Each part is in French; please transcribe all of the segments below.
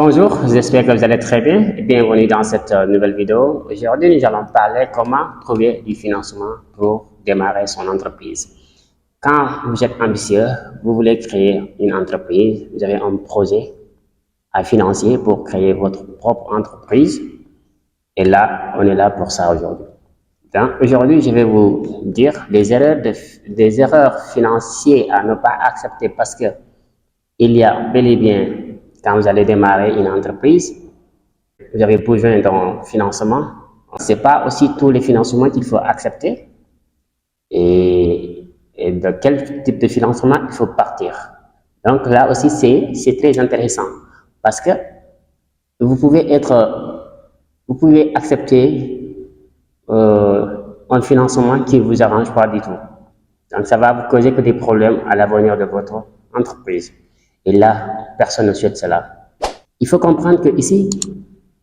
Bonjour, j'espère que vous allez très bien et bienvenue dans cette nouvelle vidéo. Aujourd'hui, nous allons parler comment trouver du financement pour démarrer son entreprise. Quand vous êtes ambitieux, vous voulez créer une entreprise, vous avez un projet à financer pour créer votre propre entreprise et là, on est là pour ça aujourd'hui. Donc, aujourd'hui, je vais vous dire des erreurs financières à ne pas accepter parce que il y a bel et bien, quand vous allez démarrer une entreprise, vous avez besoin d'un financement. Ce n'est pas aussi tous les financements qu'il faut accepter et de quel type de financement il faut partir. Donc là aussi, c'est très intéressant parce que vous pouvez accepter un financement qui ne vous arrange pas du tout. Donc ça va vous causer que des problèmes à l'avenir de votre entreprise. Et là, personne ne souhaite cela. Il faut comprendre que ici,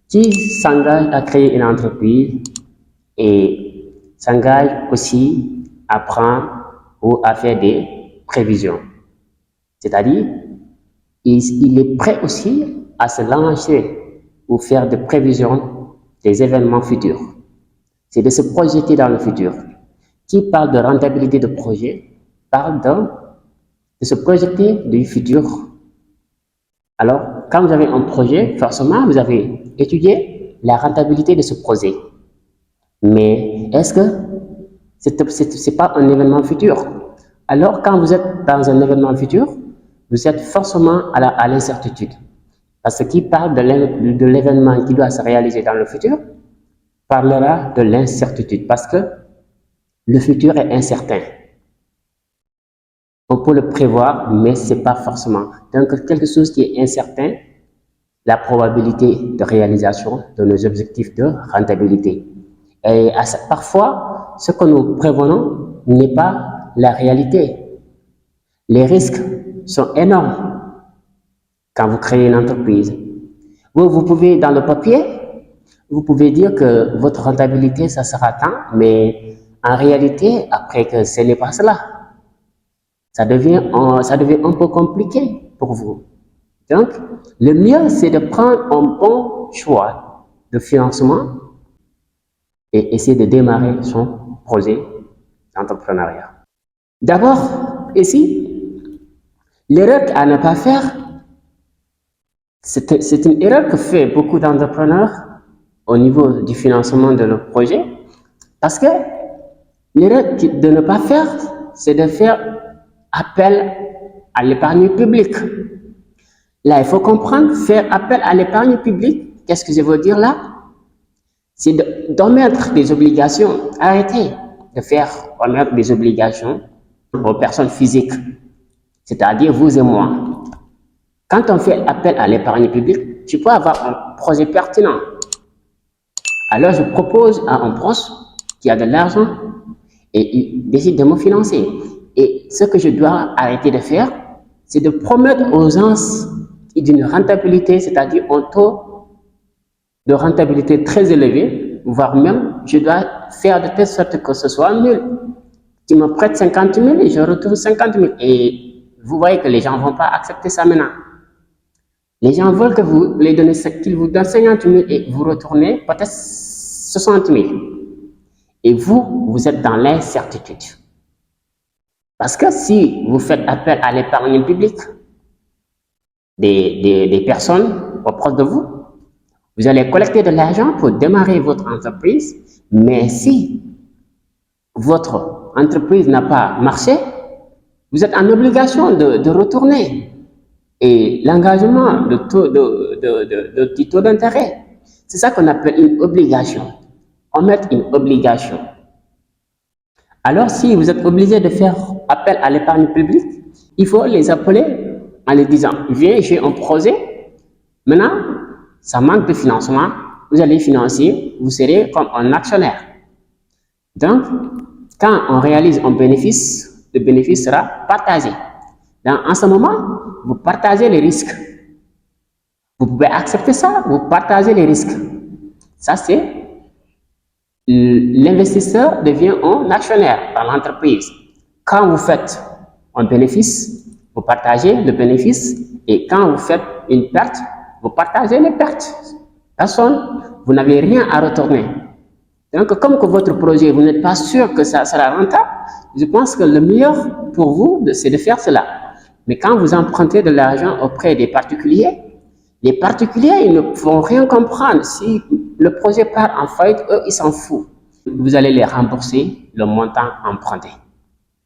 qui s'engage à créer une entreprise et s'engage aussi à prendre ou à faire des prévisions. C'est-à-dire, il est prêt aussi à se lancer ou faire des prévisions des événements futurs. C'est de se projeter dans le futur. Qui parle de rentabilité de projet parle de se projeter du futur. Alors, quand vous avez un projet, forcément, vous avez étudié la rentabilité de ce projet. Mais est-ce que ce n'est pas un événement futur? Alors, quand vous êtes dans un événement futur, vous êtes forcément à l'incertitude. Parce que qui parle de l'événement qui doit se réaliser dans le futur parlera de l'incertitude. Parce que le futur est incertain. On peut le prévoir, mais ce n'est pas forcément. Donc, quelque chose qui est incertain, la probabilité de réalisation de nos objectifs de rentabilité. Et parfois, ce que nous prévoyons n'est pas la réalité. Les risques sont énormes quand vous créez une entreprise. Vous pouvez, dans le papier, vous pouvez dire que votre rentabilité, ça sera tant, mais en réalité, après que ce n'est pas cela, ça devient un peu compliqué pour vous. Donc, le mieux, c'est de prendre un bon choix de financement et essayer de démarrer son projet d'entrepreneuriat. D'abord, ici, l'erreur à ne pas faire, c'est une erreur que fait beaucoup d'entrepreneurs au niveau du financement de leur projet, parce que l'erreur de ne pas faire, c'est de faire appel à l'épargne publique. Là, il faut comprendre, faire appel à l'épargne publique, qu'est-ce que je veux dire là? C'est d'omettre des obligations. Arrêtez de faire omettre des obligations aux personnes physiques, c'est-à-dire vous et moi. Quand on fait appel à l'épargne publique, tu peux avoir un projet pertinent. Alors, je propose à un proche qui a de l'argent et il décide de me financer. Et ce que je dois arrêter de faire, c'est de promettre aux gens d'une rentabilité, c'est-à-dire un taux de rentabilité très élevé, voire même, je dois faire de telle sorte que ce soit nul. Tu me prêtes 50 000 et je retrouve 50 000. Et vous voyez que les gens ne vont pas accepter ça maintenant. Les gens veulent que vous les donnez, qu'ils vous donnent 50 000 et vous retournez peut-être 60 000. Et vous êtes dans l'incertitude. Parce que si vous faites appel à l'épargne publique des personnes proches de vous, vous allez collecter de l'argent pour démarrer votre entreprise, mais si votre entreprise n'a pas marché, vous êtes en obligation de retourner. Et l'engagement du taux d'intérêt, c'est ça qu'on appelle une obligation. On met une obligation. Alors, si vous êtes obligé de faire appel à l'épargne publique, il faut les appeler en leur disant, viens, j'ai un projet, maintenant, ça manque de financement, vous allez financer, vous serez comme un actionnaire. Donc, quand on réalise un bénéfice, le bénéfice sera partagé. Donc, en ce moment, vous partagez les risques. Vous pouvez accepter ça, vous partagez les risques. Ça, c'est l'investisseur devient un actionnaire dans l'entreprise. Quand vous faites un bénéfice, vous partagez le bénéfice et quand vous faites une perte, vous partagez les pertes. Personne, vous n'avez rien à retourner. Donc, comme que votre projet, vous n'êtes pas sûr que ça sera rentable, je pense que le meilleur pour vous, c'est de faire cela. Mais quand vous empruntez de l'argent auprès des particuliers, les particuliers, ils ne vont rien comprendre. Si le projet part en faillite, eux, ils s'en foutent. Vous allez les rembourser le montant emprunté.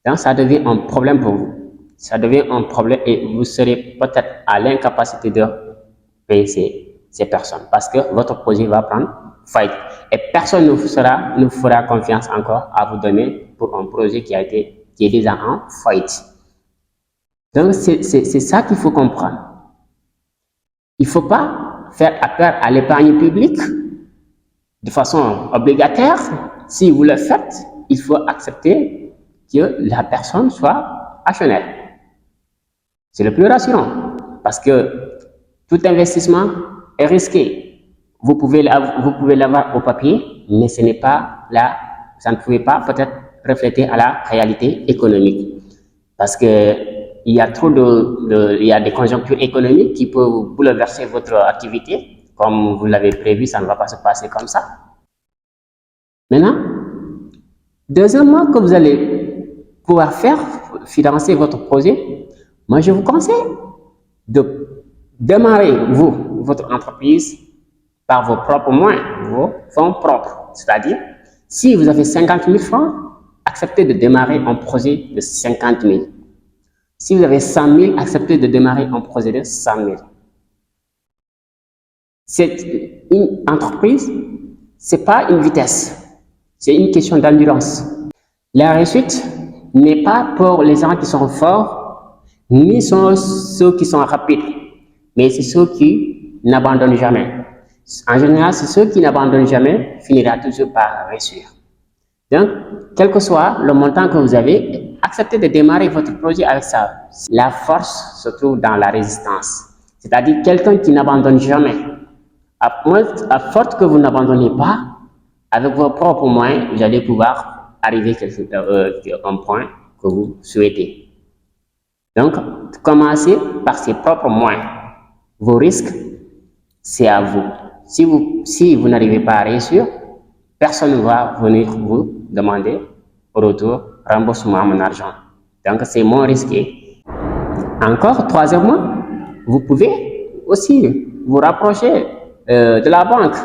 Donc, ça devient un problème pour vous. Ça devient un problème et vous serez peut-être à l'incapacité de payer ces personnes parce que votre projet va prendre faillite. Et personne ne fera confiance encore à vous donner pour un projet qui est déjà en faillite. Donc, c'est ça qu'il faut comprendre. Il ne faut pas faire appel à l'épargne publique de façon obligataire. Si vous le faites, il faut accepter que la personne soit actionnaire. C'est le plus rassurant parce que tout investissement est risqué. Vous pouvez l'avoir au papier, mais ce n'est pas là, ça ne pouvait pas peut-être refléter à la réalité économique. Parce que il y a des conjonctures économiques qui peuvent bouleverser votre activité. Comme vous l'avez prévu, ça ne va pas se passer comme ça. Maintenant, deuxièmement, que vous allez pouvoir financer votre projet, moi je vous conseille de démarrer, votre entreprise, par vos propres moyens, vos fonds propres. C'est-à-dire, si vous avez 50 000 francs, acceptez de démarrer un projet de 50 000. Si vous avez 100 000, acceptez de démarrer un projet de 100 000. C'est une entreprise, c'est pas une vitesse, c'est une question d'endurance. La réussite n'est pas pour les gens qui sont forts, ni sont ceux qui sont rapides, mais c'est ceux qui n'abandonnent jamais. En général, c'est ceux qui n'abandonnent jamais finira toujours par réussir. Donc, quel que soit le montant que vous avez, acceptez de démarrer votre projet avec ça. La force se trouve dans la résistance. C'est-à-dire quelqu'un qui n'abandonne jamais. À force que vous n'abandonnez pas, avec vos propres moyens, vous allez pouvoir arriver à un point que vous souhaitez. Donc, commencez par ses propres moyens. Vos risques, c'est à vous. Si vous n'arrivez pas à réussir, personne ne va venir vous demander au retour remboursement mon argent. Donc, c'est moins risqué. Encore, troisièmement, vous pouvez aussi vous rapprocher de la banque.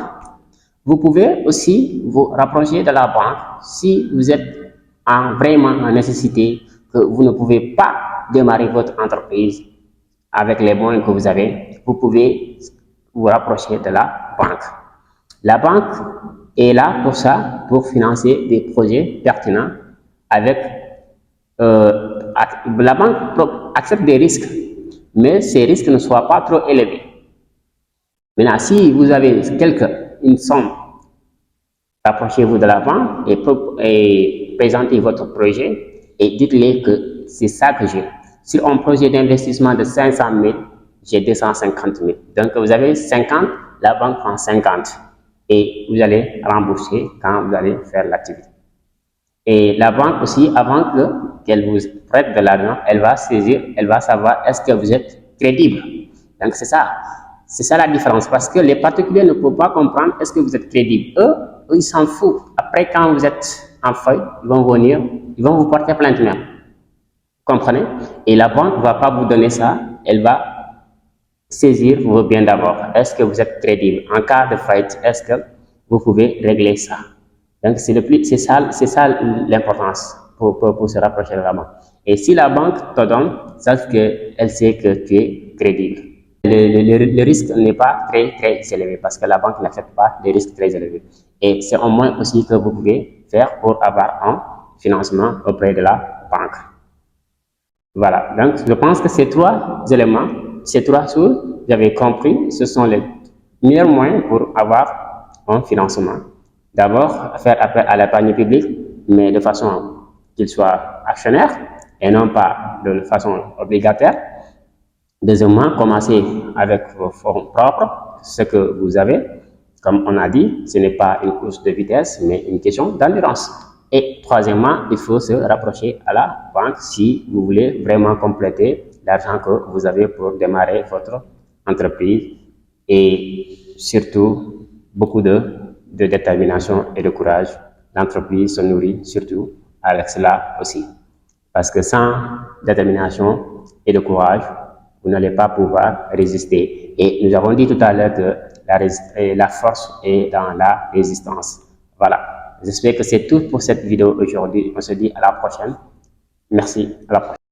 Vous pouvez aussi vous rapprocher de la banque si vous êtes vraiment en nécessité, que vous ne pouvez pas démarrer votre entreprise avec les moyens que vous avez. Vous pouvez vous rapprocher de la banque. La banque est là pour ça, pour financer des projets pertinents avec la banque accepte des risques, mais ces risques ne soient pas trop élevés. Maintenant, si vous avez une somme, rapprochez-vous de la banque et présentez votre projet et dites-les que c'est ça que j'ai. Sur un projet d'investissement de 500 000, j'ai 250 000. Donc, vous avez 50, la banque prend 50 et vous allez rembourser quand vous allez faire l'activité. Et la banque aussi, avant qu'elle vous prête de l'argent, elle va savoir est-ce que vous êtes crédible. Donc, c'est ça la différence, parce que les particuliers ne peuvent pas comprendre est-ce que vous êtes crédible. Eux, ils s'en foutent. Après, quand vous êtes en feuille, ils vont venir, ils vont vous porter plainte même. Vous comprenez? Et la banque ne va pas vous donner ça, elle va saisir vos biens d'abord. Est-ce que vous êtes crédible? En cas de faillite, est-ce que vous pouvez régler ça? Donc, c'est ça l'importance pour se rapprocher de la banque. Et si la banque te donne, sache qu'elle sait que tu es crédible. Le risque n'est pas très élevé parce que la banque n'accepte pas des risques très élevés. Et c'est un moyen aussi que vous pouvez faire pour avoir un financement auprès de la banque. Voilà, donc je pense que ces trois éléments, ces trois choses, vous avez compris, ce sont les meilleurs moyens pour avoir un financement. D'abord, faire appel à l'épargne publique, mais de façon qu'il soit actionnaire et non pas de façon obligataire. Deuxièmement, commencez avec vos fonds propres, ce que vous avez. Comme on a dit, ce n'est pas une course de vitesse, mais une question d'endurance. Et troisièmement, il faut se rapprocher à la banque si vous voulez vraiment compléter l'argent que vous avez pour démarrer votre entreprise et surtout beaucoup de détermination et de courage. L'entreprise se nourrit surtout avec cela aussi. Parce que sans détermination et de courage, vous n'allez pas pouvoir résister. Et nous avons dit tout à l'heure que la force est dans la résistance. Voilà. J'espère que c'est tout pour cette vidéo aujourd'hui. On se dit à la prochaine. Merci. À la prochaine.